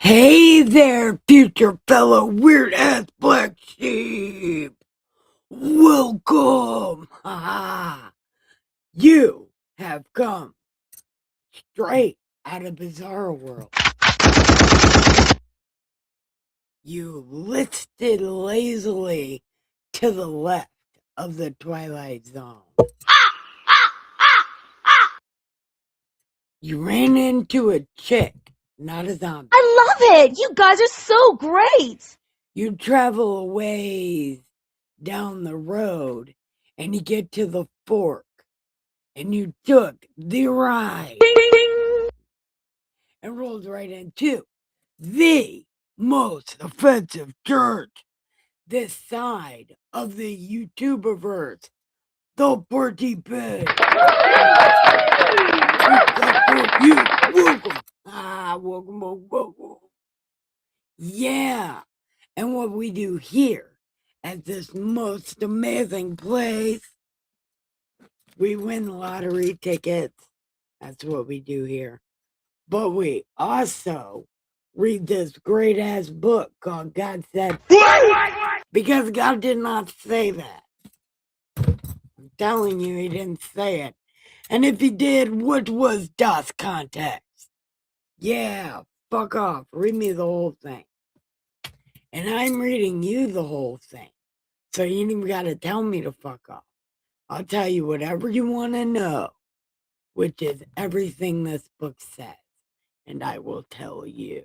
Hey there, future fellow weird ass black sheep. Welcome. Ha! You have come straight out of Bizarro World. You listed lazily to the left of the Twilight Zone. You ran into a chick, not a zombie. I love it. You guys are so great. You travel a ways down the road and you get to the fork and you took the ride and rolled right into the most offensive church this side of the YouTuberverse, the Porty Pig. Welcome. Welcome. Yeah. And what we do here at this most amazing place, we win lottery tickets. That's what we do here. But we also read this great ass book called God Said, because God did not say that. I'm telling you, he didn't say it. And if he did, what was das context? Yeah, fuck off. Read me the whole thing. And I'm reading you the whole thing. So you ain't even got to tell me to fuck off. I'll tell you whatever you want to know, which is everything this book says. And I will tell you.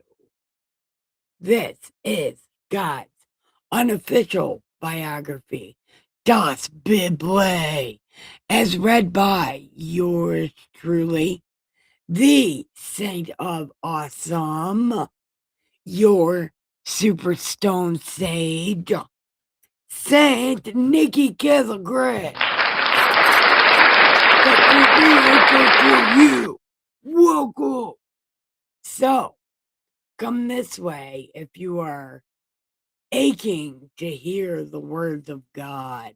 This is God's unofficial biography, Das Bible, as read by yours truly, the Saint of Awesome, your Superstone Sage, Saint Nikki Kessel-Gray. You. Welcome. So, come this way if you are aching to hear the words of God.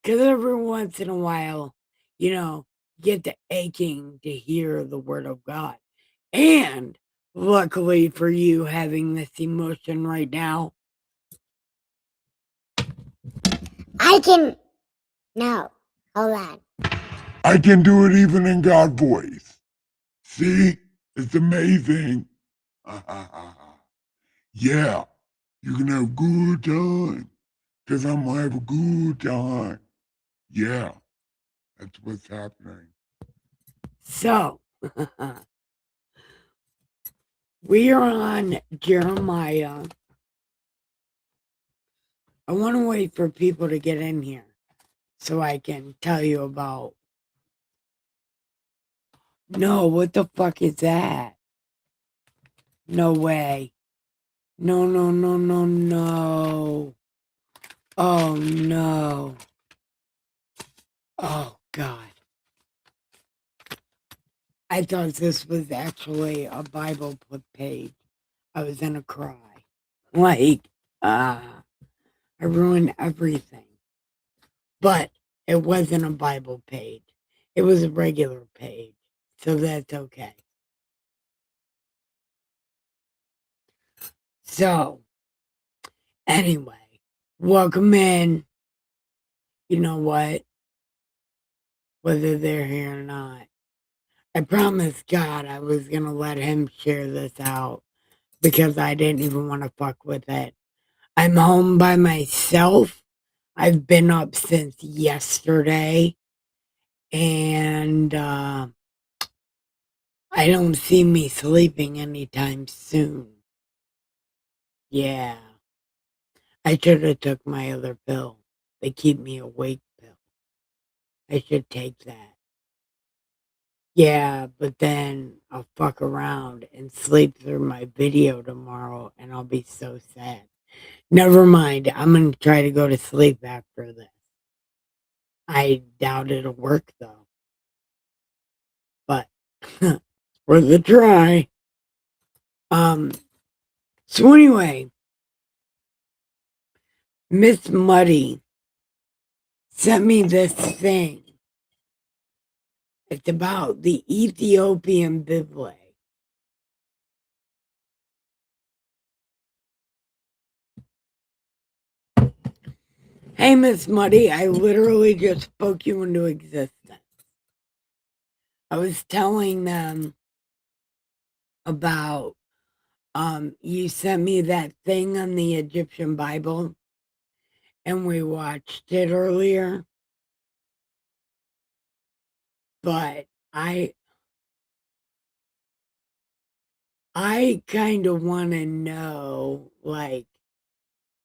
Because every once in a while, you get the aching to hear the word of God. And luckily for you having this emotion right now, No, hold on. I can do it even in God voice. See? It's amazing. Yeah, you can have a good time. Because I'm going to have a good time. Yeah, that's what's happening. so we are on Jeremiah. I want to wait for people to get in here so I can tell you about. No, what the fuck is that? No way. No. Oh, no. Oh, God. I thought this was actually a Bible page. I was gonna cry. Like, I ruined everything. But it wasn't a Bible page. It was a regular page. So that's okay. So, anyway, welcome in. You know what? Whether they're here or not. I promised God I was going to let him share this out because I didn't even want to fuck with it. I'm home by myself. I've been up since yesterday. And I don't see me sleeping anytime soon. Yeah. I should have took my other pill. They keep me awake pill. I should take that. Yeah, but then I'll fuck around and sleep through my video tomorrow and I'll be so sad. Never mind. I'm going to try to go to sleep after this. I doubt it'll work though. But worth a try. So anyway, Miss Muddy sent me this thing. It's about the Ethiopian Bible. Hey, Miss Muddy, I literally just spoke you into existence. I was telling them about, you sent me that thing on the Egyptian Bible, and we watched it earlier. But I kind of want to know, like,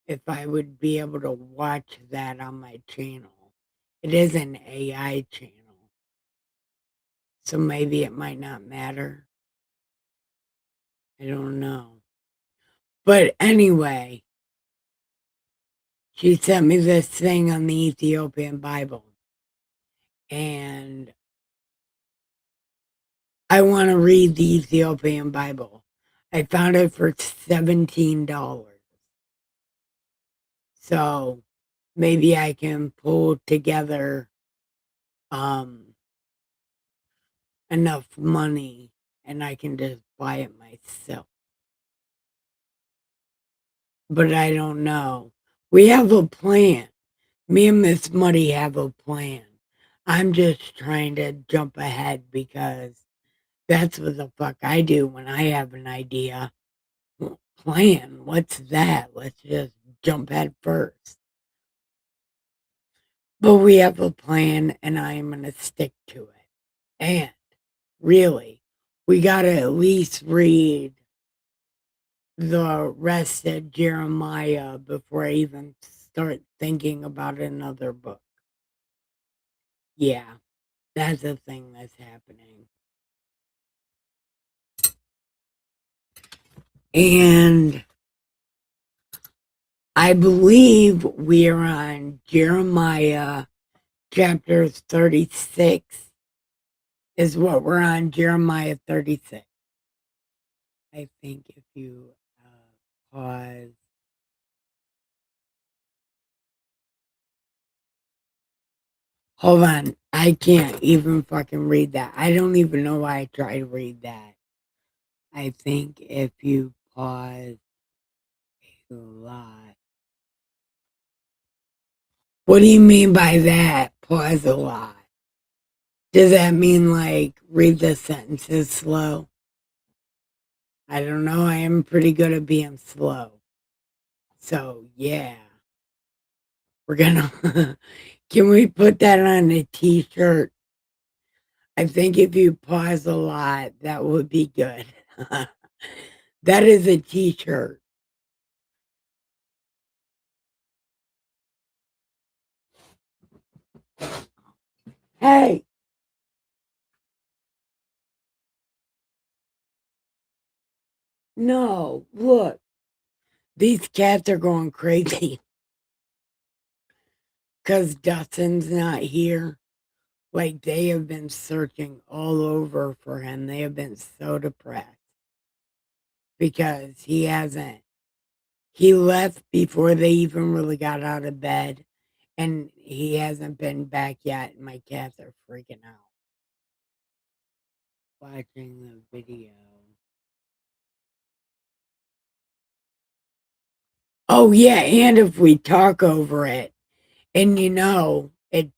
if I would be able to watch that on my channel. It is an AI channel, so maybe it might not matter. I don't know. But anyway, she sent me this thing on the Ethiopian Bible, and I want to read the Ethiopian Bible. I found it for $17. So maybe I can pull together enough money and I can just buy it myself. But I don't know. We have a plan. Me and Miss Muddy have a plan. I'm just trying to jump ahead because that's what the fuck I do when I have an idea. Plan? What's that? Let's just jump head first. But we have a plan and I am going to stick to it. And really, we got to at least read the rest of Jeremiah before I even start thinking about another book. Yeah, that's a thing that's happening. And I believe we're on Jeremiah chapter 36 is what we're on, Jeremiah 36. I think if you pause. Hold on. I can't even fucking read that. I don't even know why I try to read that. I think if you pause a lot. What do you mean by that? Pause a lot. Does that mean like read the sentences slow? I don't know. I am pretty good at being slow. So yeah. We're gonna can we put that on a t-shirt? I think if you pause a lot, that would be good. That is a t-shirt. Hey, no, look. These cats are going crazy because Dustin's not here. Like, they have been searching all over for him. They have been so depressed because he left before they even really got out of bed, and he hasn't been back yet. And my cats are freaking out watching the video. Oh, yeah, and if we talk over it, and it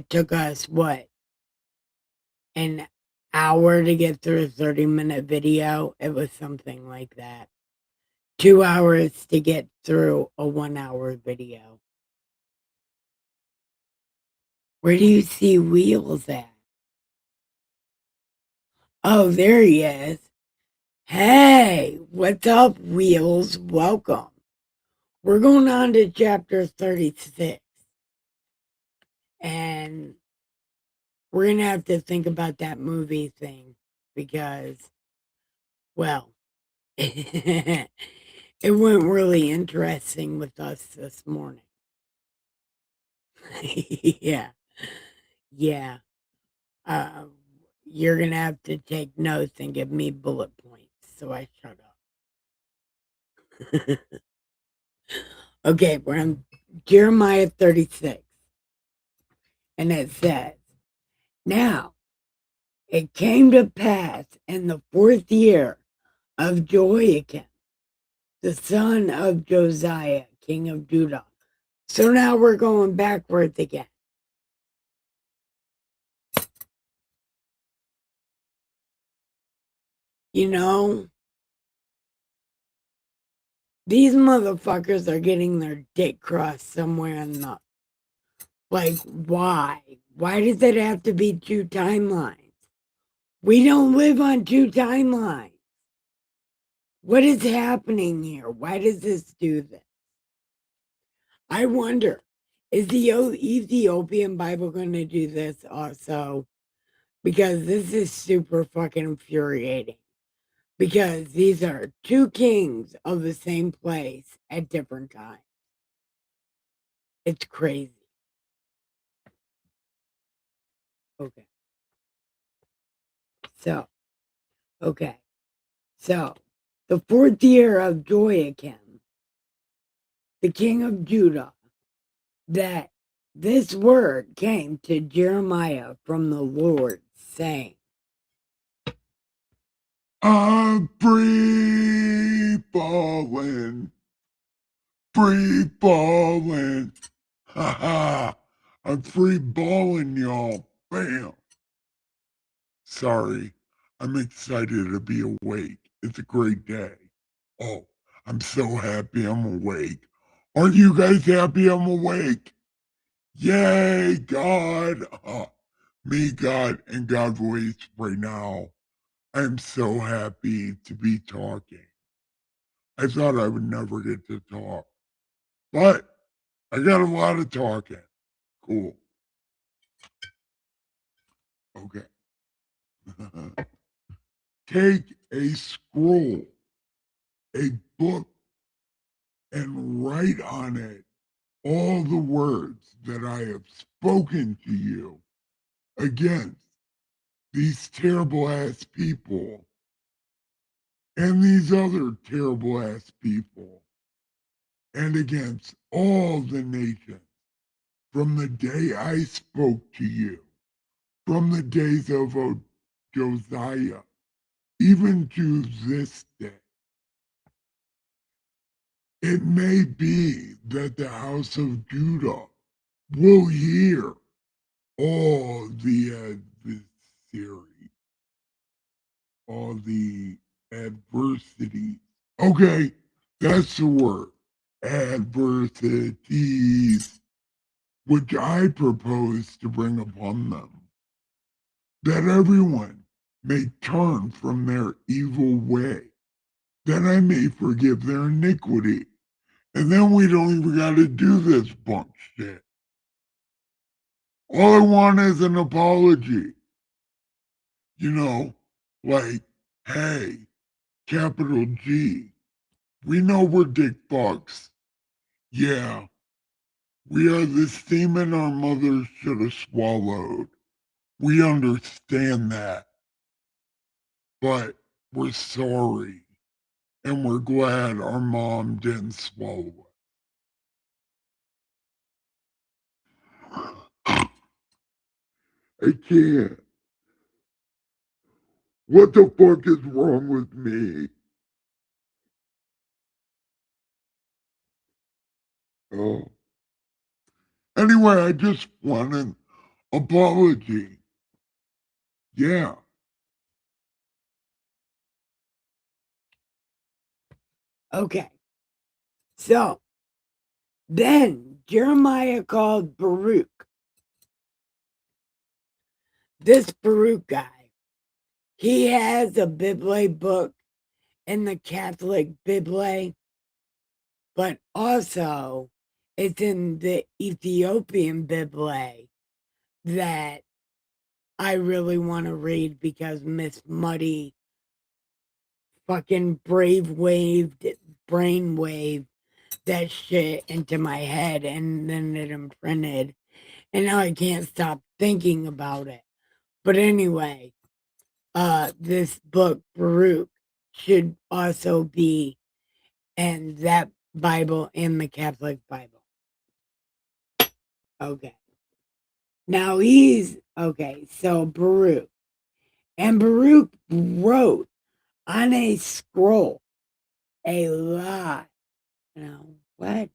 took us what? An hour to get through a 30-minute video. It was something like that. 2 hours to get through a 1 hour video. Where do you see Wheels at? Oh, there he is. Hey, what's up, Wheels? Welcome. We're going on to chapter 36. And we're going to have to think about that movie thing because, well, it went really interesting with us this morning. Yeah. Yeah. Uh, you're going to have to take notes and give me bullet points so I shut up. Okay, we're on Jeremiah 36. And it says, Now it came to pass in the 4th year of Jehoiakim, the son of Josiah, king of Judah, So now we're going backwards again. You know, these motherfuckers are getting their dick crossed somewhere in the... Like, why? Why does it have to be two timelines? We don't live on two timelines. What is happening here? Why does this do this? I wonder, is the Ethiopian Bible going to do this also? Because this is super fucking infuriating. Because these are two kings of the same place at different times. It's crazy. Okay. So, the fourth year of Joachim, the king of Judah, that this word came to Jeremiah from the Lord, saying, I'm free falling, free falling. Ha ha. I'm free balling, y'all. Bam. Sorry. I'm excited to be awake. It's a great day. Oh, I'm so happy I'm awake. Aren't you guys happy I'm awake? Yay, God. Me, God, and God voice right now. I'm so happy to be talking. I thought I would never get to talk, but I got a lot of talking. Cool. Okay. Take a scroll, a book, and write on it all the words that I have spoken to you against these terrible ass people and these other terrible ass people and against all the nations from the day I spoke to you, from the days of Josiah, even to this day. It may be that the house of Judah will hear all the adversity, all the adversities. Okay, that's the word. Adversities, which I propose to bring upon them, that everyone may turn from their evil way, that I may forgive their iniquity. And then we don't even got to do this bunk shit. All I want is an apology. You know, like, hey, capital G, we know we're dick fucks. Yeah, we are the semen our mothers should have swallowed. We understand that. But we're sorry. And we're glad our mom didn't swallow it. I can't. What the fuck is wrong with me? Oh. Anyway, I just want an apology. Yeah. okay. So then Jeremiah called Baruch. This Baruch guy, he has a Bible book in the Catholic Bible, but also it's in the Ethiopian Bible that I really want to read because Miss Muddy fucking brainwaved that shit into my head and then it imprinted. And now I can't stop thinking about it. But anyway, this book, Baruch, should also be in that Bible and the Catholic Bible. Okay. Now so Baruch. And Baruch wrote on a scroll a lot. You know, what?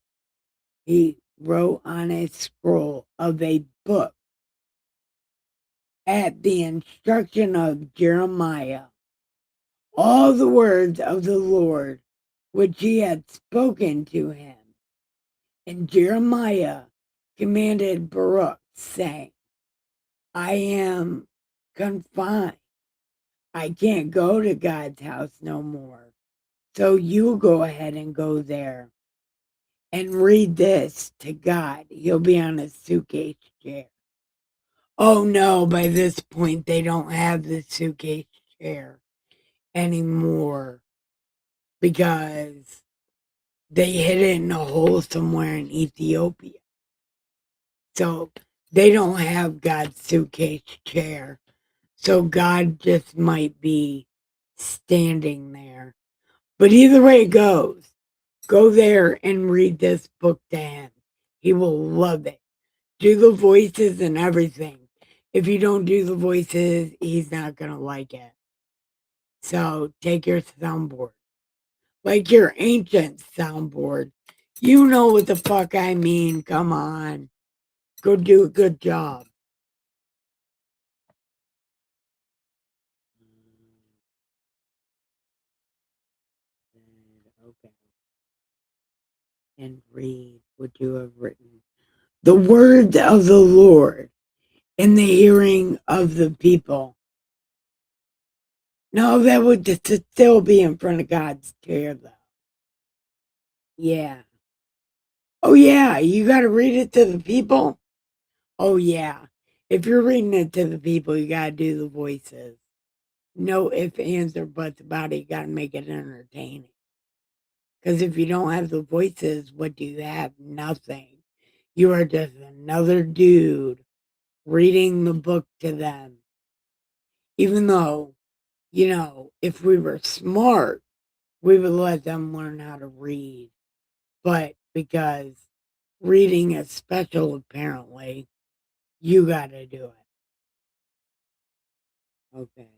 He wrote on a scroll of a book at the instruction of Jeremiah all the words of the Lord which he had spoken to him. And Jeremiah commanded Baruch, saying, I am confined. I can't go to God's house no more. So you go ahead and go there and read this to God. He'll be on a suitcase chair. Oh no, by this point they don't have the suitcase chair anymore because they hid it in a hole somewhere in Ethiopia. So they don't have God's suitcase chair. So God just might be standing there. But either way it goes, go there and read this book to him. He will love it. Do the voices and everything. If you don't do the voices, he's not going to like it. So take your soundboard. Like your ancient soundboard. You know what the fuck I mean. Come on. Go do a good job. Okay. And read what you have written. The words of the Lord in the hearing of the people. No, that would still be in front of God's chair, though. Yeah. Oh, yeah. You got to read it to the people? Oh, yeah. If you're reading it to the people, you got to do the voices. No ifs, ands, or buts about it. You got to make it entertaining. Because if you don't have the voices, what do you have? Nothing. You are just another dude reading the book to them. Even though, you know, if we were smart, we would let them learn how to read. But because reading is special, apparently, you got to do it. Okay.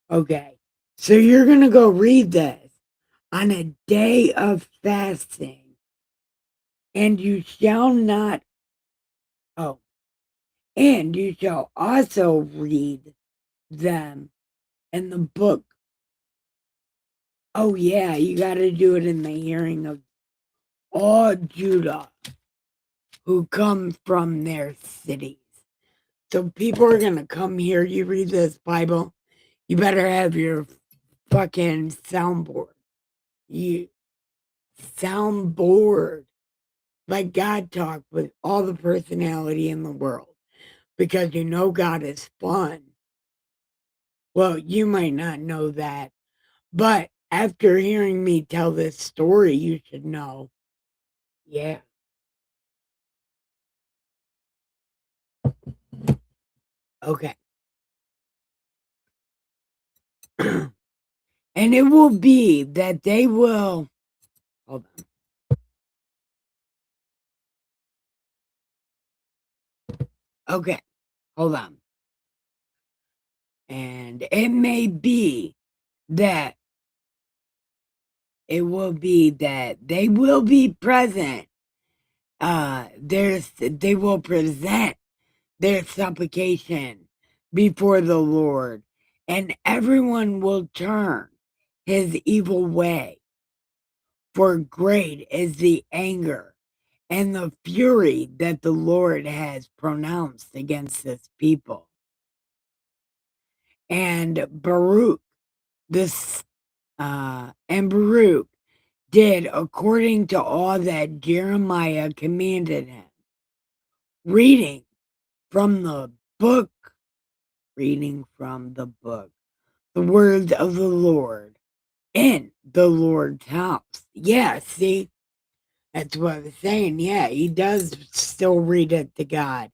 Okay. So you're going to go read this on a day of fasting, and you shall not, oh, and you shall also read them in the book. Oh, yeah, you got to do it in the hearing of all Judah who come from their cities. So people are going to come here. You read this Bible, you better have your fucking soundboard. You soundboard. Like God talk with all the personality in the world. Because you know God is fun. Well, you might not know that. But after hearing me tell this story, you should know. Yeah. Okay. And it will be that they will. Hold on. Okay. Hold on. And it may be that they will be present. They will present their supplication before the Lord, and everyone will turn his evil way. For great is the anger and the fury that the Lord has pronounced against this people. And Baruch did according to all that Jeremiah commanded him, reading from the book, the words of the Lord in the Lord's house. Yeah, see, that's what I was saying. Yeah, he does still read it to God.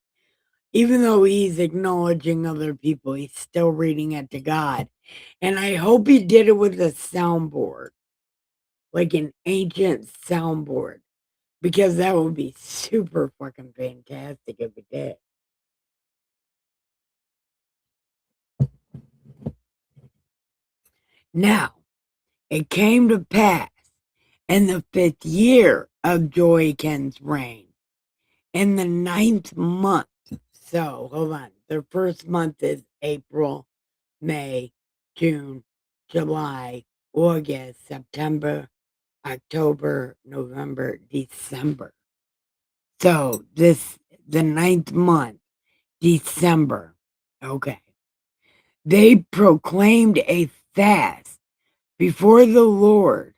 Even though he's acknowledging other people, he's still reading it to God. And I hope he did it with a soundboard, like an ancient soundboard, because that would be super fucking fantastic if it did. Now, it came to pass in the 5th year of Joachim's reign. In the 9th month, so hold on, their first month is April, May, June, July, August, September, October, November, December. So the 9th month, December. Okay. They proclaimed a fast before the Lord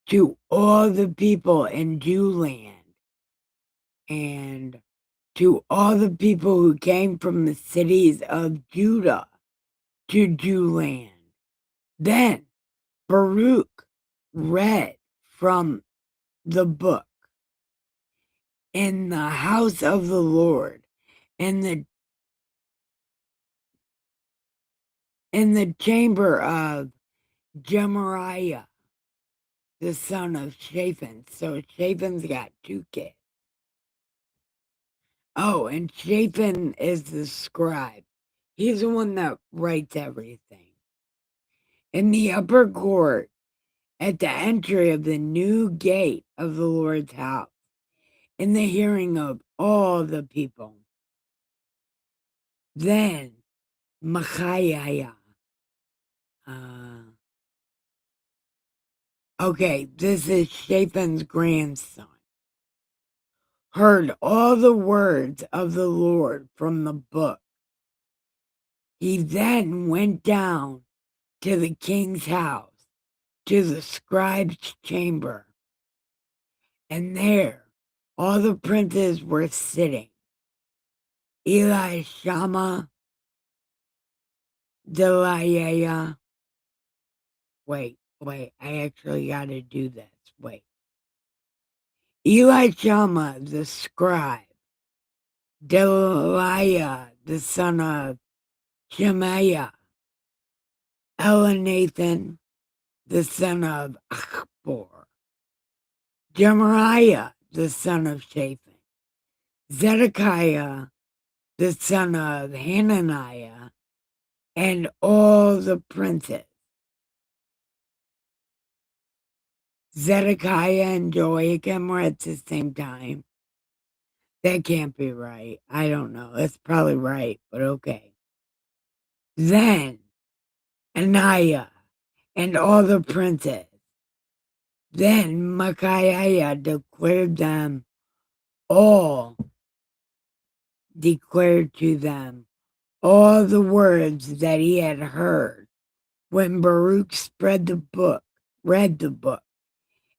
to all the people in Jewland and to all the people who came from the cities of Judah to Jewland. Then Baruch read from the book in the house of the Lord in the chamber of Gemariah, the son of Shaphan. So Shaphan's got 2 kids. Oh, and Shaphan is the scribe. He's the one that writes everything. In the upper court, at the entry of the new gate of the Lord's house, in the hearing of all the people. Then Micaiah, okay, this is Shaphan's grandson, heard all the words of the Lord from the book. He then went down to the king's house, to the scribe's chamber, and there all the princes were sitting. Elishama, Delaiah. Wait, I actually got to do this. Wait. Elishama, the scribe, Delaiah, the son of Shemaiah, Elnathan, the son of Achbor, Gemariah, the son of Shaphan, Zedekiah, the son of Hananiah, and all the princes. Zedekiah and Joachim were at the same time. That can't be right. I don't know. It's probably right, but okay. Then Anaiah and all the princes. Then Micaiah declared to them all the words that he had heard when Baruch read the book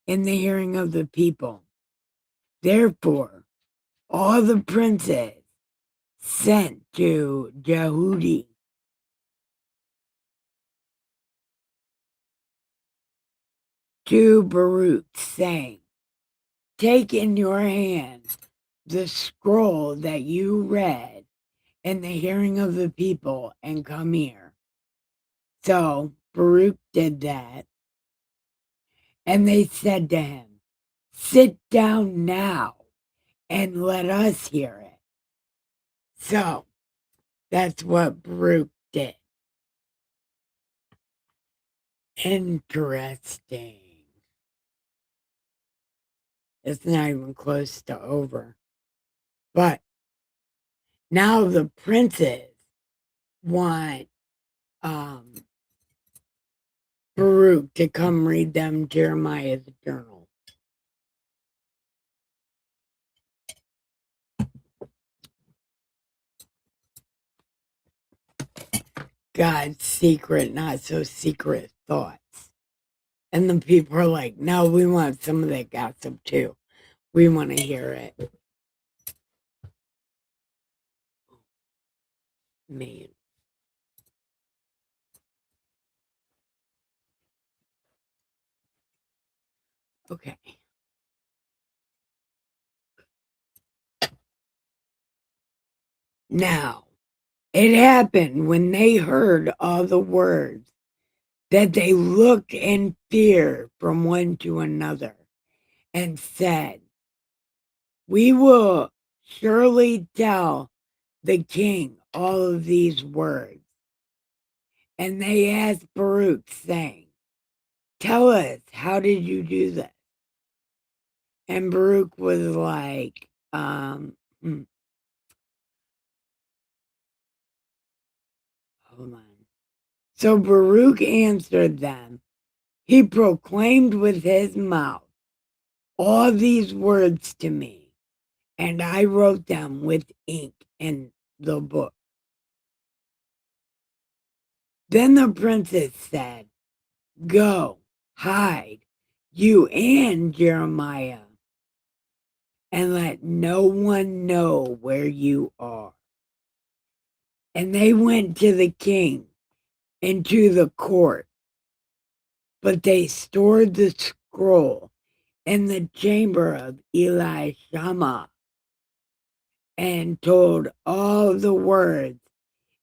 in the hearing of the people. Therefore, all the princes sent to Jehudi to Baruch, saying, take in your hand the scroll that you read in the hearing of the people and come here. So Baruch did that. And they said to him, sit down now and let us hear it. So that's what Baruch did. Interesting. It's not even close to over. But now the princes want Baruch to come read them Jeremiah's journal. God's secret, not so secret thoughts. And the people are like, no, we want some of that gossip too. We want to hear it. Man. Okay. Now, it happened when they heard all the words that they looked in fear from one to another and said, we will surely tell the king all of these words. And they asked Baruch, saying, tell us, how did you do this? And Baruch was like, hold on. So Baruch answered them. He proclaimed with his mouth all these words to me, and I wrote them with ink in the book. Then the princess said, go, hide, you and Jeremiah, and let no one know where you are. And they went to the king into the court, but they stored the scroll in the chamber of Elishama and told all the words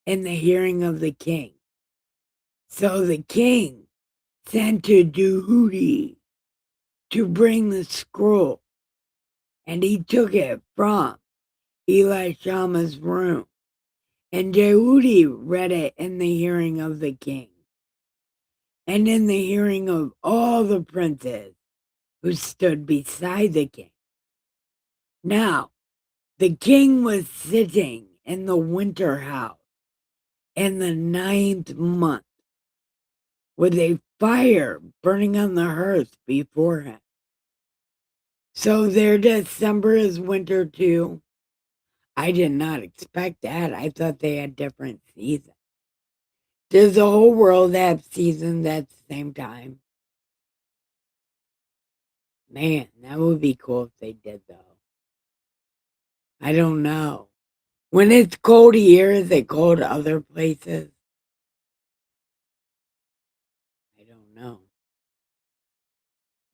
in the hearing of the king. So the king sent to Jehudi to bring the scroll, and he took it from Elishama's room, and Jehudi read it in the hearing of the king, and in the hearing of all the princes who stood beside the king. Now, the king was sitting in the winter house in the 9th month, with a fire burning on the hearth before him. So their December is winter too. I did not expect that. I thought they had different seasons. Does the whole world have seasons at the same time? Man, that would be cool if they did, though. I don't know. When it's cold here, is it cold other places? I don't know.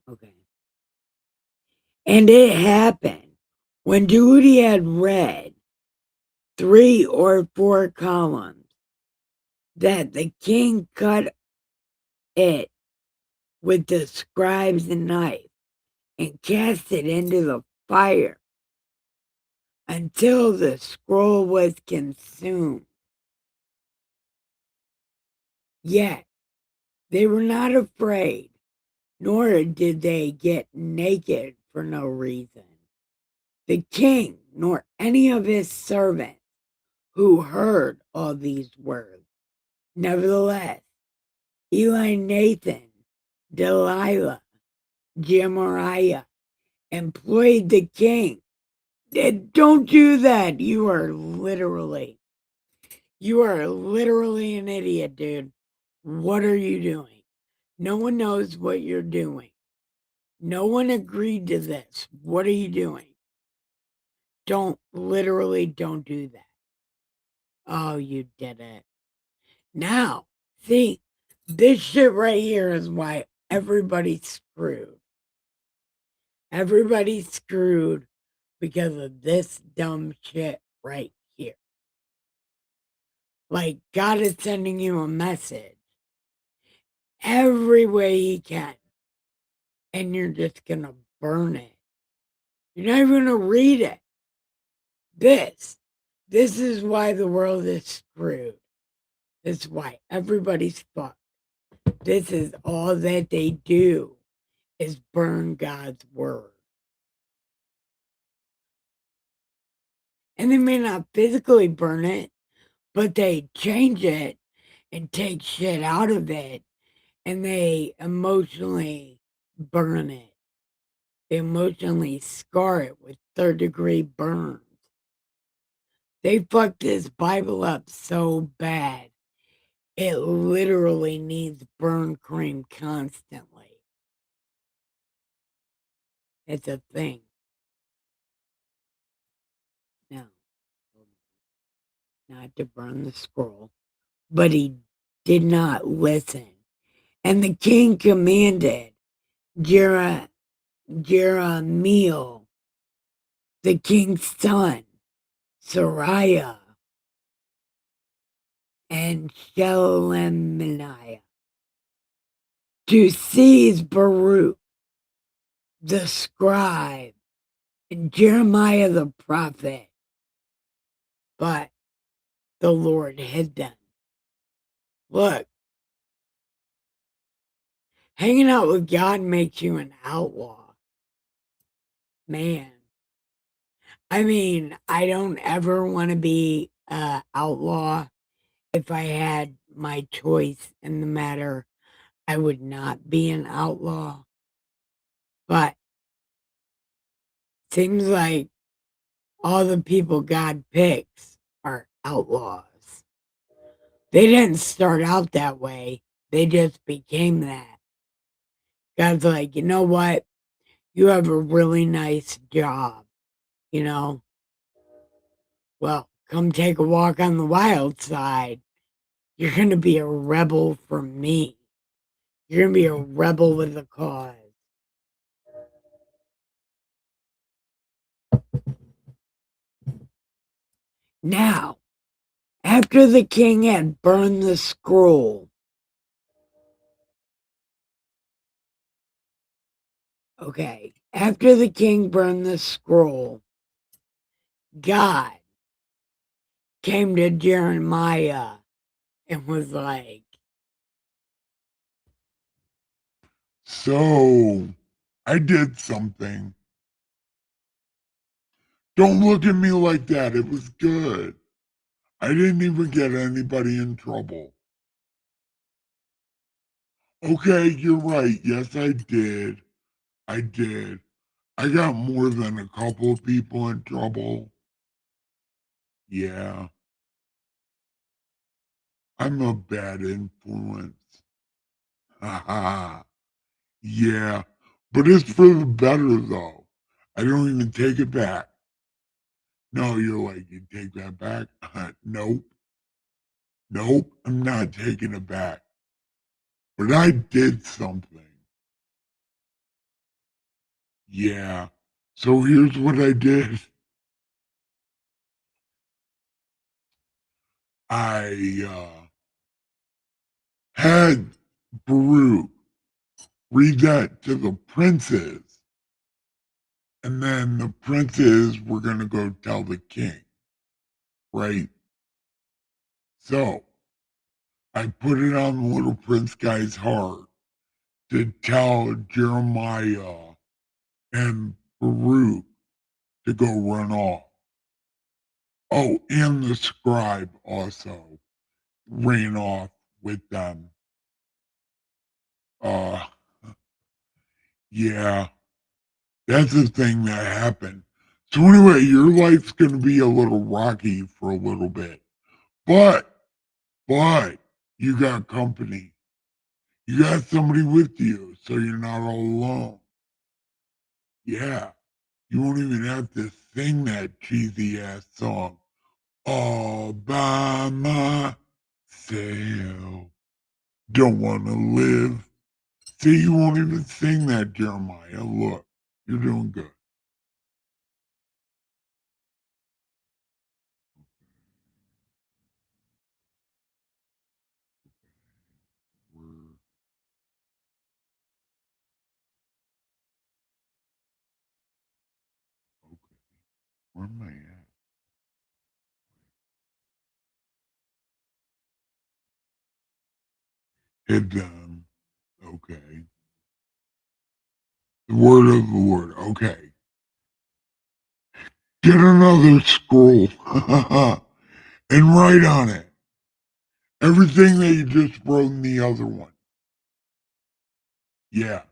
Okay. And it happened when Judy had read 3 or 4 columns that the king cut it with the scribe's knife and cast it into the fire until the scroll was consumed. Yet they were not afraid, nor did they get naked for no reason. The king, nor any of his servants who heard all these words. Nevertheless, Eli Nathan, Delilah, Jemariah employed the king. Don't do that. You are literally an idiot, dude. What are you doing? No one knows what you're doing. No one agreed to this. What are you doing? Don't do that. Oh, you did it. Now, see, this shit right here is why everybody's screwed. Everybody's screwed because of this dumb shit right here. Like, God is sending you a message every way He can, and you're just gonna burn it. You're not even gonna read it. This is why the world is screwed. This is why everybody's fucked. This is all that they do is burn God's word. And they may not physically burn it, but they change it and take shit out of it, and they emotionally burn it. They emotionally scar it with 3rd-degree burns. They fucked this Bible up so bad, it literally needs burn cream constantly. It's a thing. No, not to burn the scroll, but he did not listen. And the king commanded Jeremiel, the king's son, Sariah, and Shelemiah, to seize Baruch, the scribe, and Jeremiah the prophet. But the Lord hid them. Look, hanging out with God makes you an outlaw. Man. I mean, I don't ever want to be a outlaw. If I had my choice in the matter, I would not be an outlaw. But seems like all the people God picks are outlaws. They didn't start out that way. They just became that. God's like, you know what? You have a really nice job, you know? Well, come take a walk on the wild side. You're going to be a rebel for me. You're going to be a rebel with a cause. Now, after the king had burned the scroll, after the king burned the scroll, God came to Jeremiah and was like, So, I did something. Don't look at me like that. It was good. I didn't even get anybody in trouble. Okay, you're right. Yes, I did. I did. I got more than a couple of people in trouble. Yeah, I'm a bad influence. Haha. Yeah, but it's for the better though. I don't even take it back. No, you're like, you take that back? Nope. Nope, I'm not taking it back. But I did something. Yeah. So here's what I did. I had Baruch read that to the princes, and then the princes were going to go tell the king, right? So I put it on the little prince guy's heart to tell Jeremiah and Baruch to go run off. Oh, and the scribe also ran off with them. Uh, yeah, that's the thing that happened. So anyway, your life's going to be a little rocky for a little bit, but, but you got company. You got somebody with you, so you're not all alone. Yeah, you won't even have to sing that cheesy ass song all by myself. Don't want to live. See, you won't even sing that, Jeremiah. Look, you're doing good. We're, okay. Where am I at? Head down. Okay. The word of the Lord. Okay. Get another scroll and write on it everything that you just wrote in the other one. Yeah.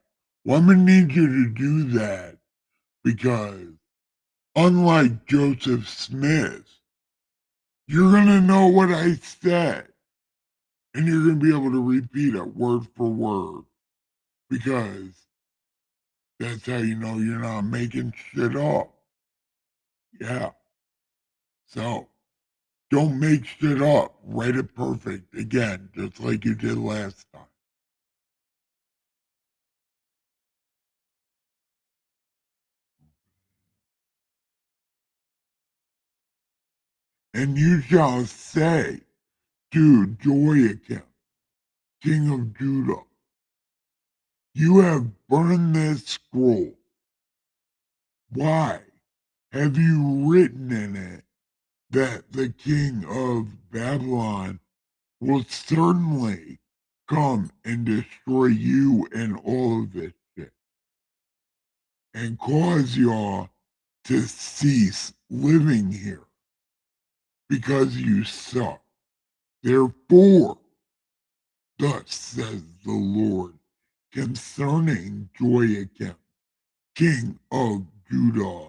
Well, I'm going to need you to do that because, unlike Joseph Smith, you're going to know what I said and you're going to be able to repeat it word for word because that's how you know you're not making shit up. Yeah. So don't make shit up. Write it perfect again, just like you did last time. And you shall say to Jehoiakim, king of Judah, you have burned this scroll. Why? Have you written in it that the king of Babylon will certainly come and destroy you and all of this shit and cause y'all to cease living here because you suck. Therefore, thus says the Lord concerning Jehoiakim, king of Judah,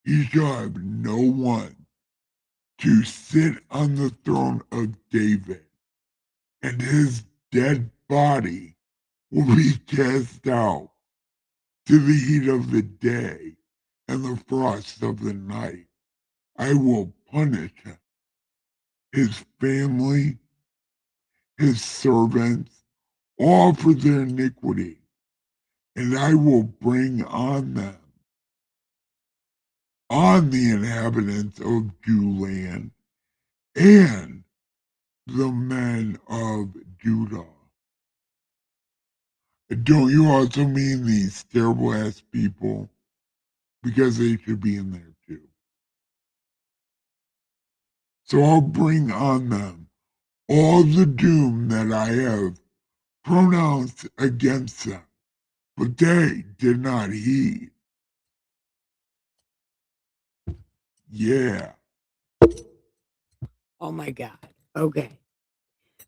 you shall have no one to sit on the throne of David, and his dead body will be cast out to the heat of the day and the frost of the night. I will punish him, his family, his servants, all for their iniquity, and I will bring on them, on the inhabitants of Juland, and the men of Judah. Don't you also mean these terrible ass people? Because they should be in there too. So I'll bring on them all the doom that I have pronounced against them, but they did not heed. Yeah. Oh my God. Okay.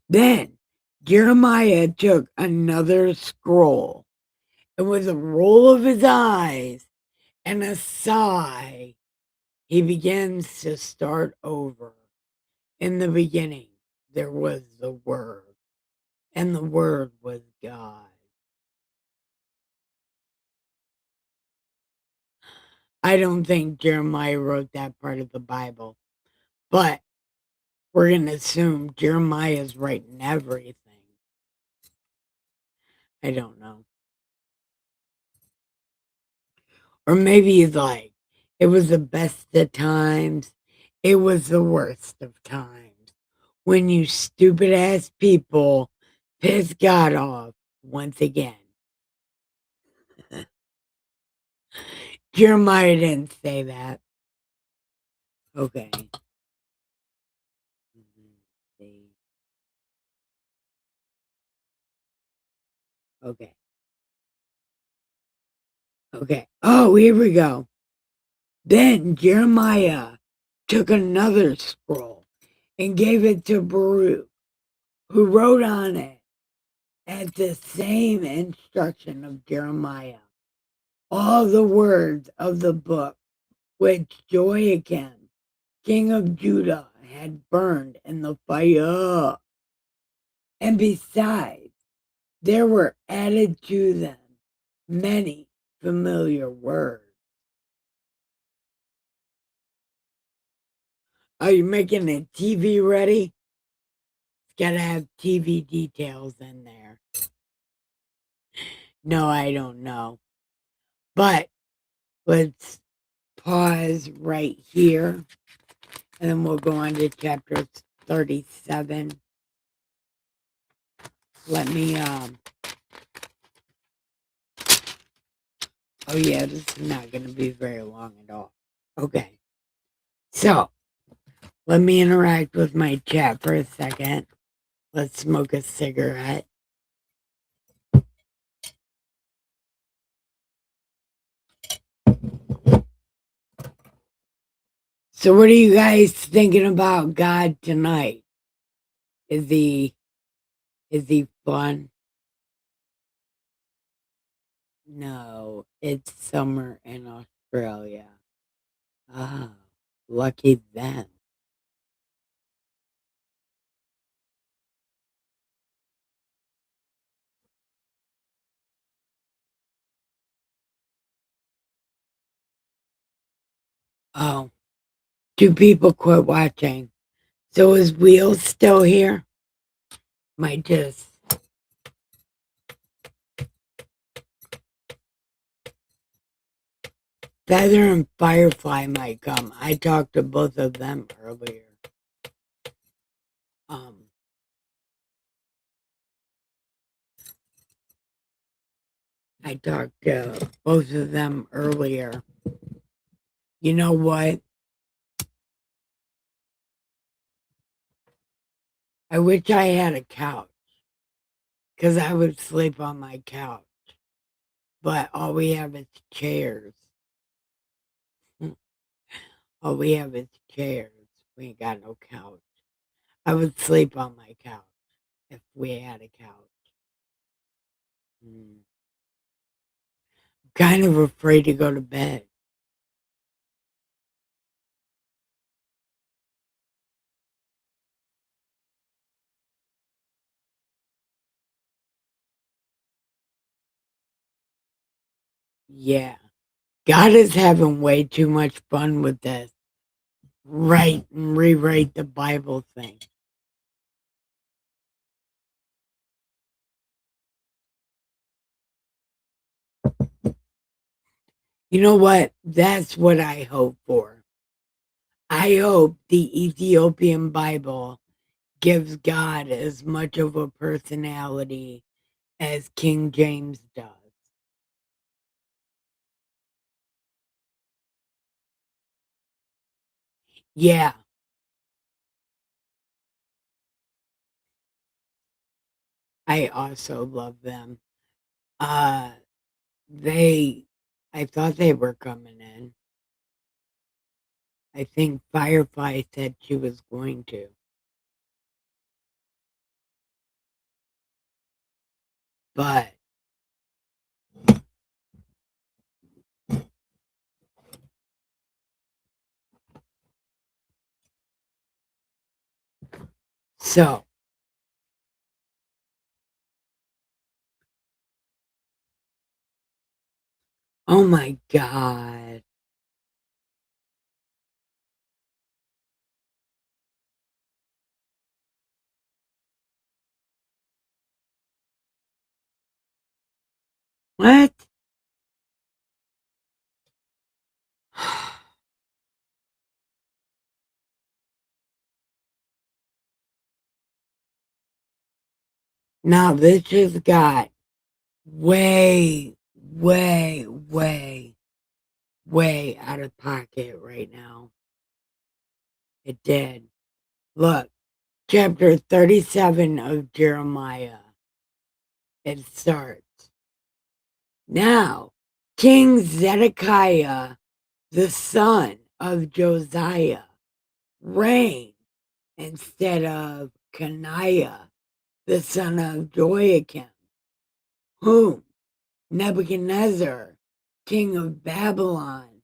Then Jeremiah took another scroll, and with a roll of his eyes and a sigh, he begins to start over. In the beginning, there was the Word, and the Word was God. I don't think Jeremiah wrote that part of the Bible, but we're going to assume Jeremiah's writing everything. I don't know. Or maybe he's like, it was the best of times, it was the worst of times. When you stupid ass people piss God off once again. Jeremiah didn't say that. Okay. Okay. Okay. Oh, here we go. Then Jeremiah took another scroll and gave it to Baruch, who wrote on it at the same instruction of Jeremiah all the words of the book which Jehoiakim, king of Judah, had burned in the fire. And besides, there were added to them many familiar words. Are you making a TV ready? It's gotta have TV details in there. No, I don't know. But let's pause right here and then we'll go on to chapter 37. Let me oh yeah, this is not gonna be very long at all. Okay. So let me interact with my chat for a second. Let's smoke a cigarette. So what are you guys thinking about God tonight? Is he fun? No, it's summer in Australia. Ah, lucky them. Oh, two people quit watching. So is Wheel still here? Might just Feather and Firefly might come. I talked to both of them earlier. I talked to both of them earlier. You know what? I wish I had a couch because I would sleep on my couch. But all we have is chairs. All we have is chairs. We ain't got no couch. I would sleep on my couch if we had a couch. Mm. Kind of afraid to go to bed. Yeah. God is having way too much fun with this. Write and rewrite the Bible thing. You know what? That's what I hope for. I hope the Ethiopian Bible gives God as much of a personality as King James does. Yeah, I also love them. Uh they I thought they were coming in. I think Firefly said she was going to. But so, oh my god. What? Now this just got way, way, way, way out of pocket right now. It did. Look, chapter 37 of Jeremiah. It starts. Now, King Zedekiah, the son of Josiah, reigned instead of Coniah, the son of Joachim, whom Nebuchadnezzar, king of Babylon,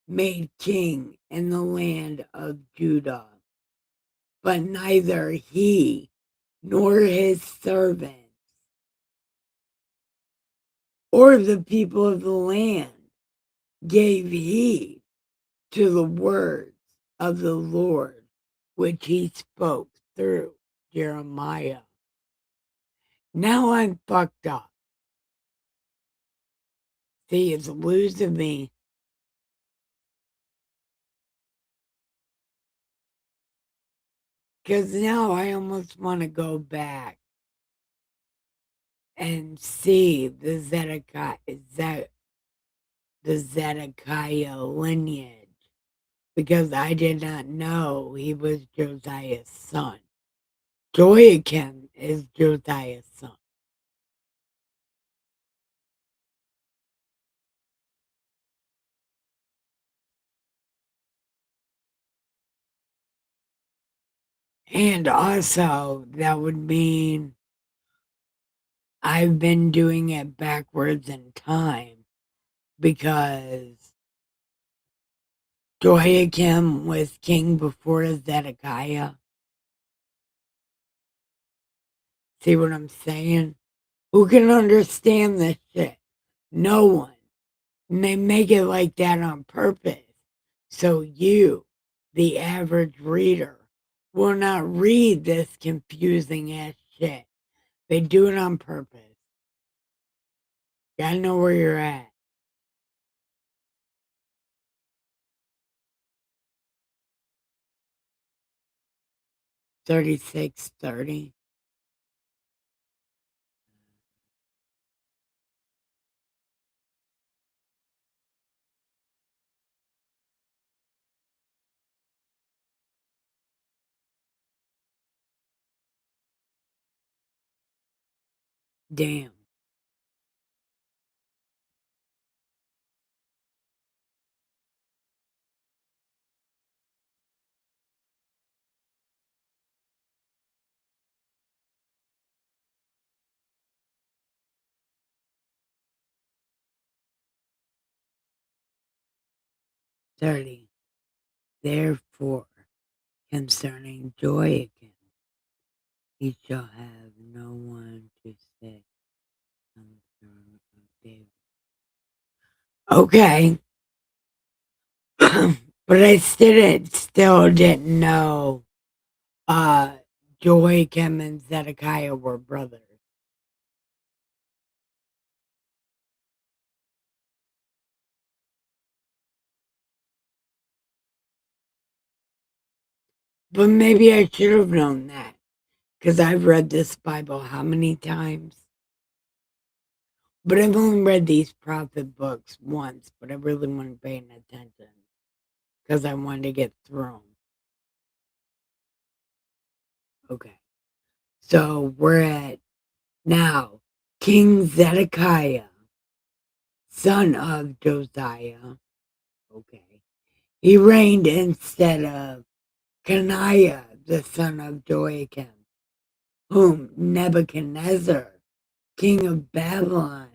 made king in the land of Judah. But neither he nor his servants or the people of the land gave heed to the words of the Lord, which he spoke through Jeremiah. Now I'm fucked up. See, it's losing me. Because now I almost want to go back and see the Zedekiah lineage. Because I did not know he was Josiah's son. Joachim is Josiah's son. And also, that would mean I've been doing it backwards in time because Joachim was king before Zedekiah. See what I'm saying? Who can understand this shit? No one. And they make it like that on purpose. So you, the average reader, will not read this confusing ass shit. They do it on purpose. Gotta know where you're at. 3630. Damn. 30. Therefore, concerning Joachim, he shall have no one to sit on the throne of David. Okay. But I still didn't know Joachim and Zedekiah were brothers. But maybe I should have known that, because I've read this Bible how many times? But I've only read these prophet books once, but I really wasn't paying attention because I wanted to get through them. Okay. So we're at now King Zedekiah, son of Josiah. Okay. He reigned instead of Coniah, the son of Joachim, whom Nebuchadnezzar, king of Babylon,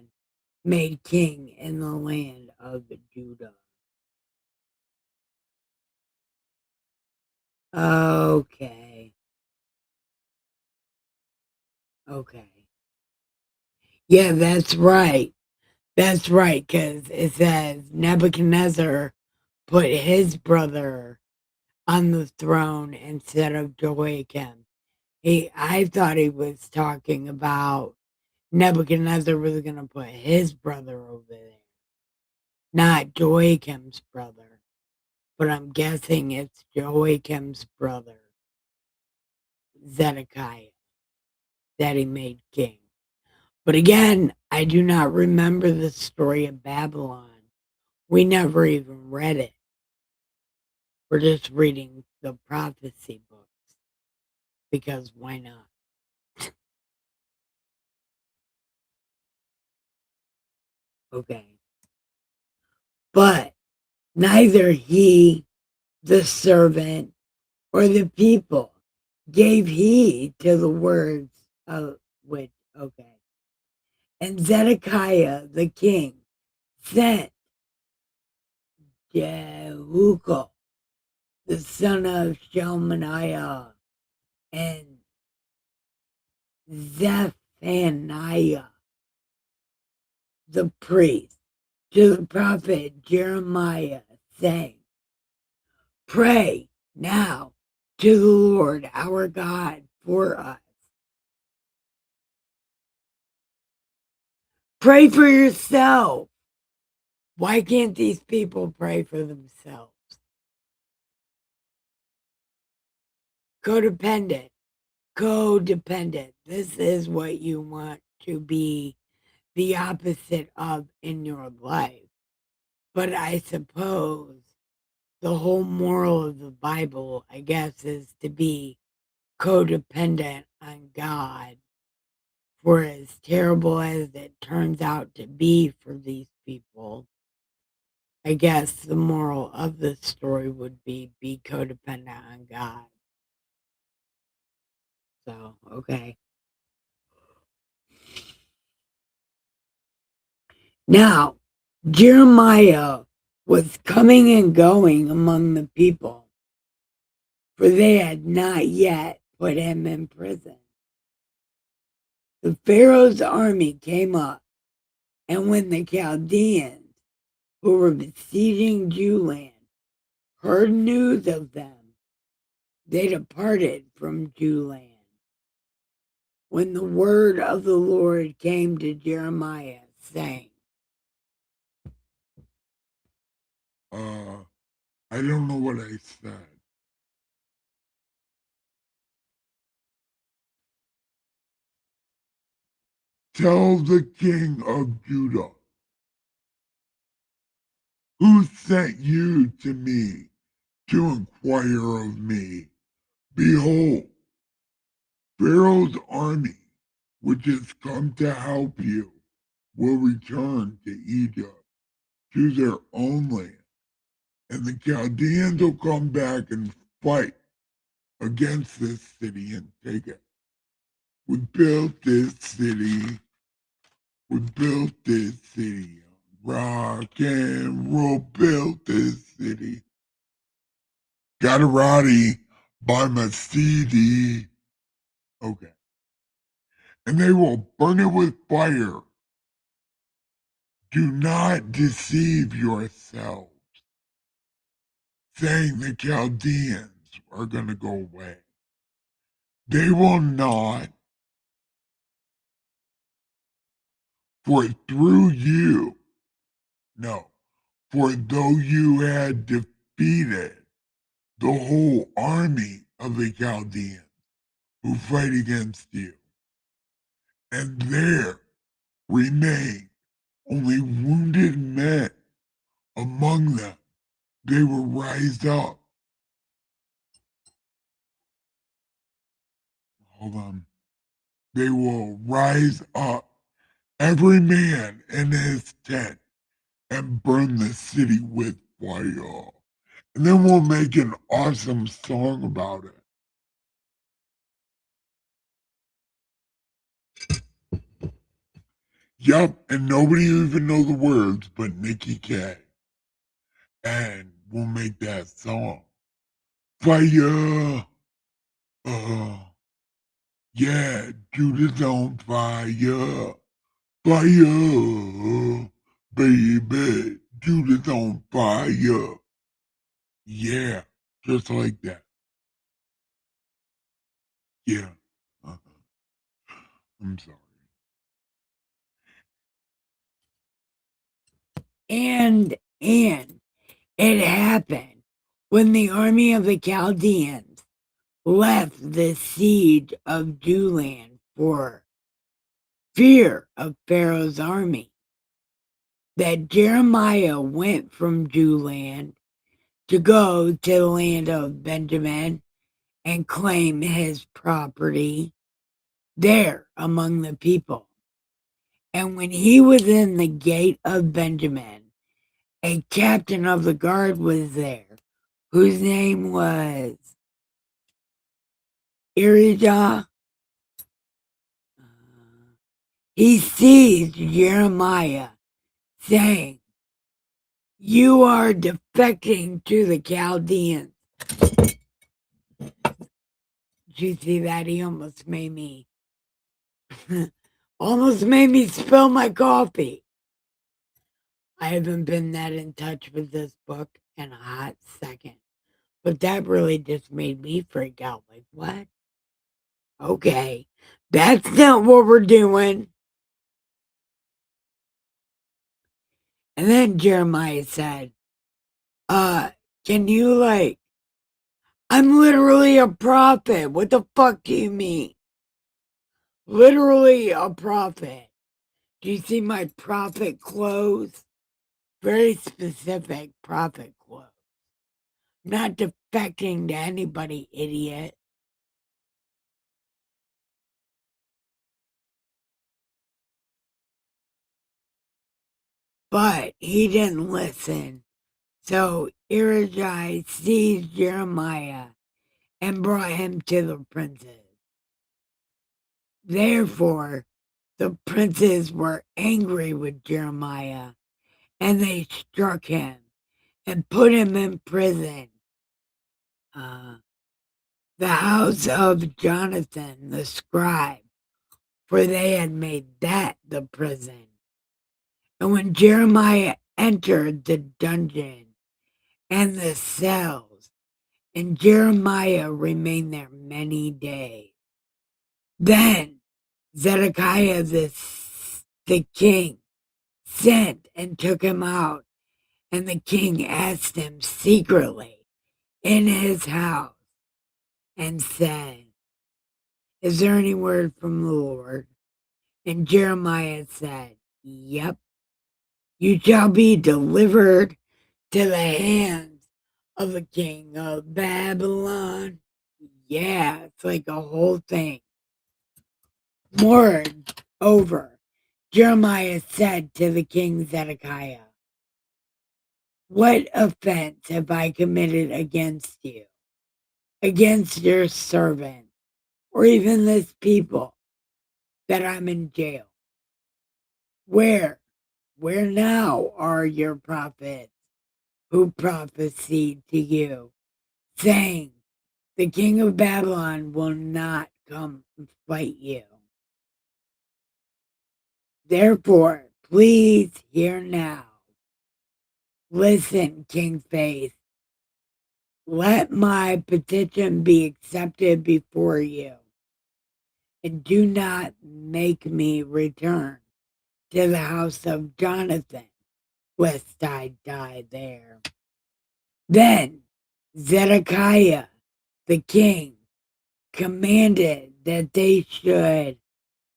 made king in the land of Judah. Okay. Okay. Yeah, that's right. That's right, because it says Nebuchadnezzar put his brother on the throne instead of Joachim. I thought he was talking about Nebuchadnezzar was going to put his brother over there, not Joachim's brother. But I'm guessing it's Joachim's brother, Zedekiah, that he made king. But again, I do not remember the story of Babylon. We never even read it. We're just reading the prophecy books. Because why not? Okay. But neither he, the servant, or the people gave heed to the words of which, okay. And Zedekiah the king sent Jehucal, the son of Shelmaniah, and Zephaniah, the priest, to the prophet Jeremiah, saying, Pray now to the Lord our God for us. Pray for yourself. Why can't these people pray for themselves? Codependent. Codependent. This is what you want to be the opposite of in your life. But I suppose the whole moral of the Bible, I guess, is to be codependent on God. For as terrible as it turns out to be for these people, I guess the moral of the story would be codependent on God. So, okay. Now, Jeremiah was coming and going among the people, for they had not yet put him in prison. The Pharaoh's army came up, and when the Chaldeans, who were besieging Jewland, heard news of them, they departed from Jewland. When the word of the Lord came to Jeremiah, saying, I don't know what I said. Tell the king of Judah, who sent you to me to inquire of me? Behold, Pharaoh's army, which has come to help you, will return to Egypt, to their own land, and the Chaldeans will come back and fight against this city and take it. We built this city Rock and roll built this city. Got a Roddy by my CD. Okay. And they will burn it with fire. Do not deceive yourselves, saying the Chaldeans are going to go away. They will not, for through you, no, for though you had defeated the whole army of the Chaldeans who fight against you, and there remain only wounded men among them, they will rise up. Hold on. They will rise up, every man in his tent, and burn the city with fire. And then we'll make an awesome song about it. Yep, and nobody even know the words but Nikki K. And we'll make that song. Fire! Yeah, Judah's on fire. Fire! Baby, Judah's on fire. Yeah, just like that. Yeah. Uh-huh. I'm sorry. And it happened when the army of the Chaldeans left the siege of Juland for fear of Pharaoh's army, that Jeremiah went from Juland to go to the land of Benjamin and claim his property there among the people. And when he was in the gate of Benjamin, a captain of the guard was there, whose name was Irijah. He seized Jeremiah, saying, "You are defecting to the Chaldeans." Did you see that? He almost made me spill my coffee. I haven't been that in touch with this book in a hot second. But that really just made me freak out. Like, what? Okay, that's not what we're doing. And then Jeremiah said, can you I'm literally a prophet. What the fuck do you mean? Literally a prophet. Do you see my prophet clothes? Very specific prophet clothes. Not defecting to anybody, idiot. But he didn't listen. So Irijah seized Jeremiah and brought him to the princes. Therefore, the princes were angry with Jeremiah, and they struck him and put him in prison. The house of Jonathan the scribe, for they had made that the prison. And when Jeremiah entered the dungeon and the cells, and Jeremiah remained there many days, then Zedekiah the king sent and took him out, and the king asked him secretly in his house and said, "Is there any word from the Lord?" And Jeremiah said, "Yep, you shall be delivered to the hands of the king of Babylon." Yeah, it's like a whole thing. Moreover, Jeremiah said to the king Zedekiah, "What offense have I committed against you, against your servant, or even this people, that I'm in jail? Where Where now are your prophets who prophesied to you, saying, the king of Babylon will not come and fight you? Therefore, please hear now. Listen, King Faith. Let my petition be accepted before you, and do not make me return to the house of Jonathan, lest I die there. Then Zedekiah the king commanded that they should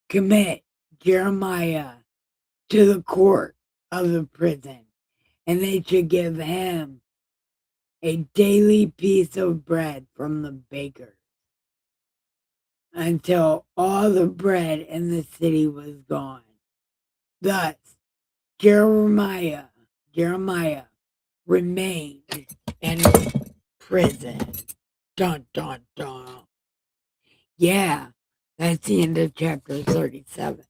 commit Jeremiah to the court of the prison, and they should give him a daily piece of bread from the baker until all the bread in the city was gone. Thus Jeremiah remained in prison. Dun dun dun. Yeah, that's the end of chapter 37.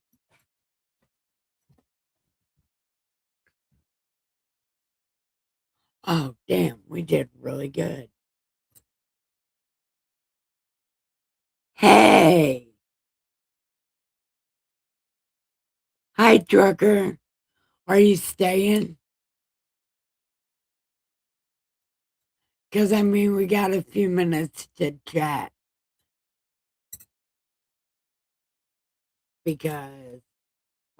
Oh, damn, we did really good. Hey! Hi, trucker. Are you staying? Because, I mean, we got a few minutes to chat. Because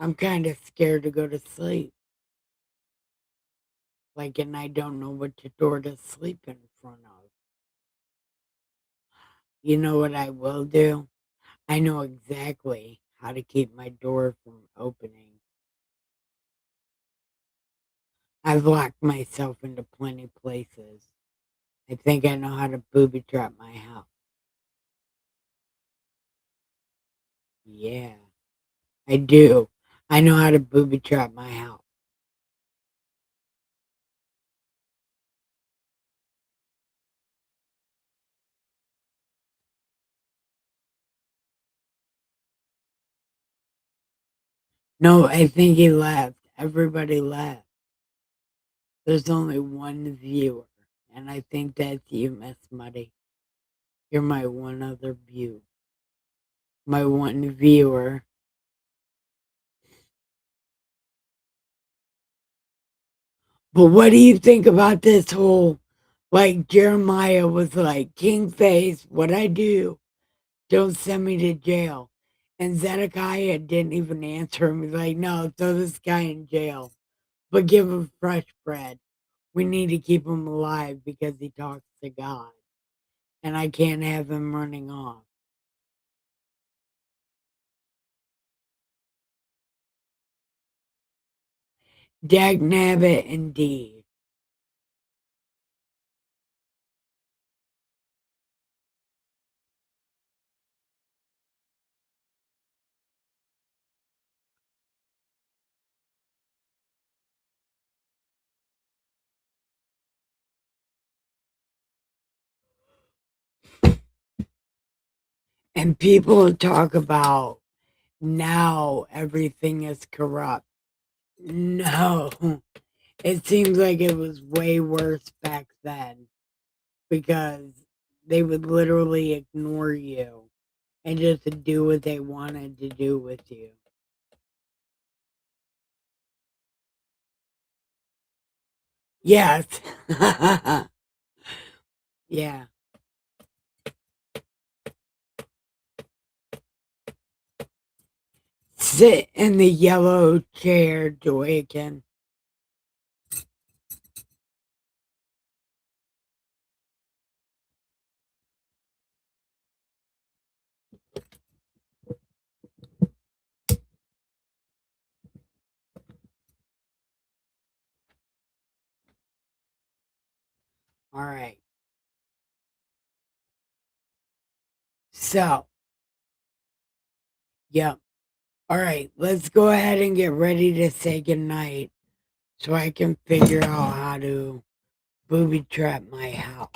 I'm kind of scared to go to sleep. Like, and I don't know what door to sleep in front of. You know what I will do? I know exactly how to keep my door from opening. I've locked myself into plenty places. I think I know how to booby trap my house. Yeah, I do. I know how to booby trap my house. No, I think he left. Everybody left. There's only one viewer, and I think that's you, Miss Muddy. You're my one other view. My one viewer. But what do you think about this whole, like, Jeremiah was like, King Face, what I do, don't send me to jail. And Zedekiah didn't even answer him. He's like, no, throw this guy in jail, but give him fresh bread. We need to keep him alive because he talks to God. And I can't have him running off. Dag nabbit indeed. And people talk about now everything is corrupt. No, it seems like it was way worse back then because they would literally ignore you and just do what they wanted to do with you. Yes. Yeah. Sit in the yellow chair, Joaquin. All right. So, yep. All right. Let's go ahead and get ready to say goodnight so I can figure out how to booby trap my house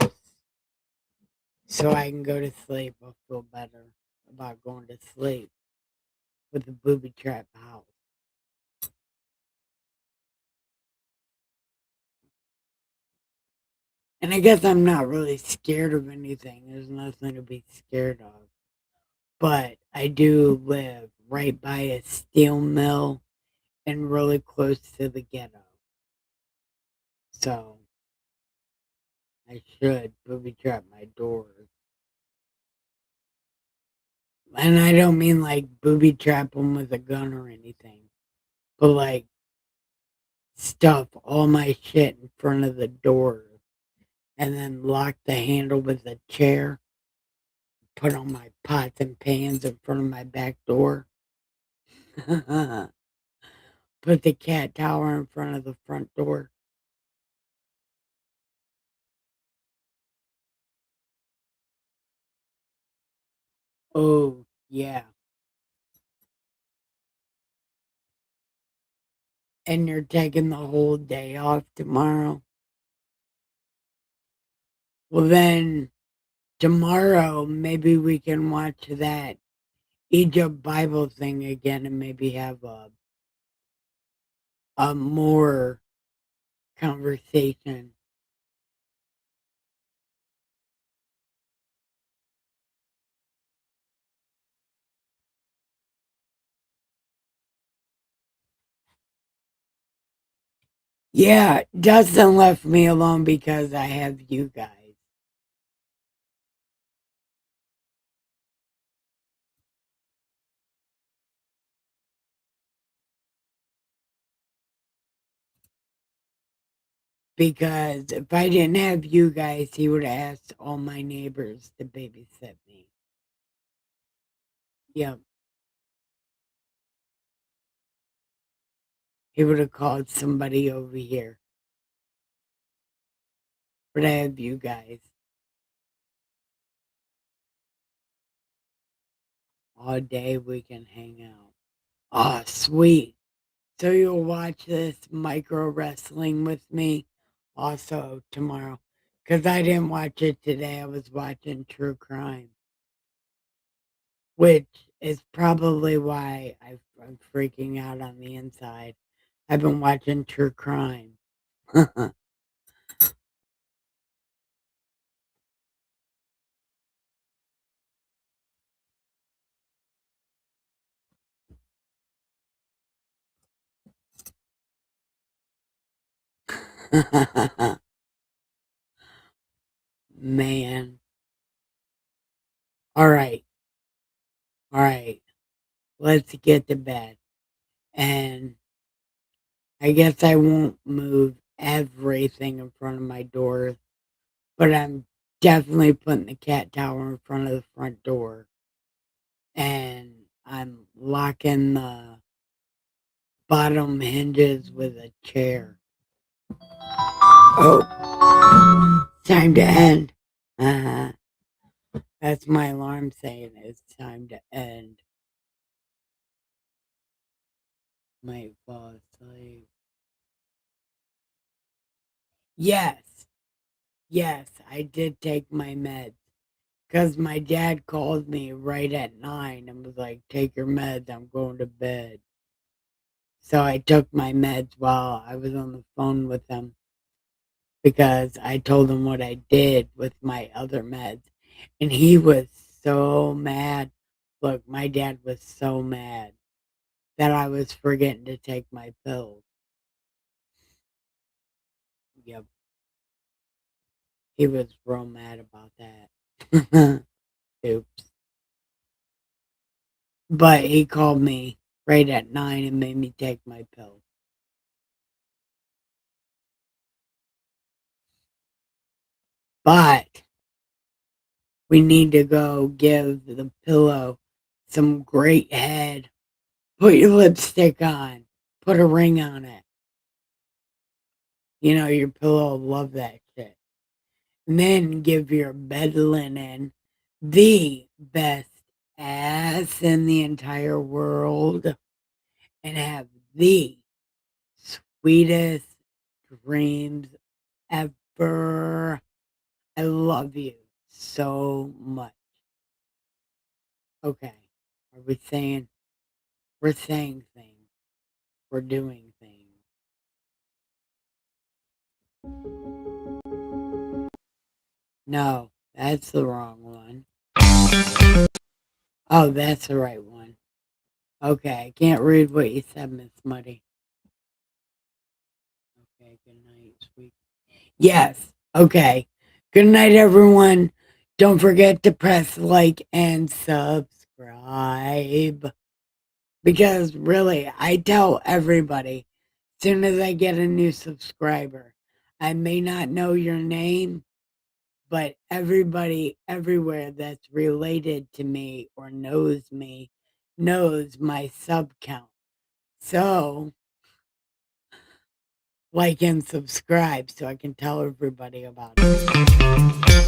so I can go to sleep. I'll feel better about going to sleep with a booby trap house. And I guess I'm not really scared of anything. There's nothing to be scared of. But I do live right by a steel mill and really close to the ghetto. So I should booby trap my doors. And I don't mean like booby trap them with a gun or anything, but like stuff all my shit in front of the door and then lock the handle with a chair, put all my pots and pans in front of my back door, put the cat tower in front of the front door. Oh, yeah. And you're taking the whole day off tomorrow. Well, then tomorrow, maybe we can watch that Egypt Bible thing again and maybe have a more conversation. Yeah, Dustin left me alone because I have you guys. Because if I didn't have you guys, he would have asked all my neighbors to babysit me. Yep. He would have called somebody over here. But I have you guys. All day we can hang out. Oh, sweet. So you'll watch this micro wrestling with me also tomorrow. Because I didn't watch it today. I was watching true crime. Which is probably why I'm freaking out on the inside. I've been watching true crime. Man. All right. All right. Let's get to bed. And I guess I won't move everything in front of my door, but I'm definitely putting the cat tower in front of the front door. And I'm locking the bottom hinges with a chair. Oh, time to end. Uh, that's my alarm saying it's time to end. Might fall asleep. Yes, yes, I did take my meds. Because my dad called me right at 9 and was like, take your meds, I'm going to bed. So I took my meds while I was on the phone with him because I told him what I did with my other meds. And he was so mad. Look, my dad was so mad that I was forgetting to take my pills. Yep, he was real mad about that. Oops. But he called me right at 9 and made me take my pills. But we need to go give the pillow some great head. Put your lipstick on. Put a ring on it. You know, your pillow will love that shit. And then give your bed linen the best ass in the entire world and have the sweetest dreams ever. I love you so much. Okay. Are we saying we're saying things? We're doing things. No, that's the wrong one. Oh, that's the right one. Okay, I can't read what you said, Miss Muddy. Okay, good night, sweet. Yes, okay. Good night, everyone. Don't forget to press like and subscribe. Because really, I tell everybody, as soon as I get a new subscriber, I may not know your name, but everybody everywhere that's related to me or knows me knows my sub count. So, like and subscribe so I can tell everybody about it.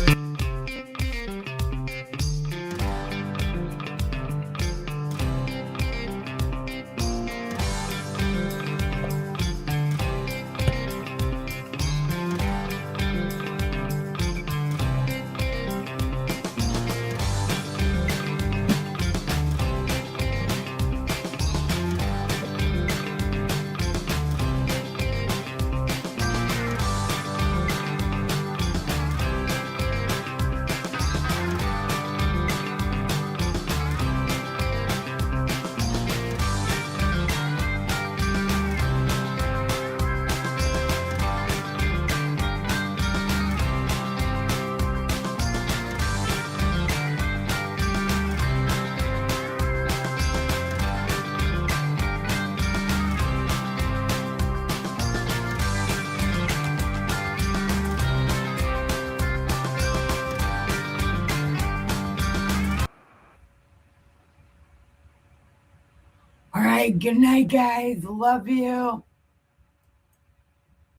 All right, good night, guys. Love you.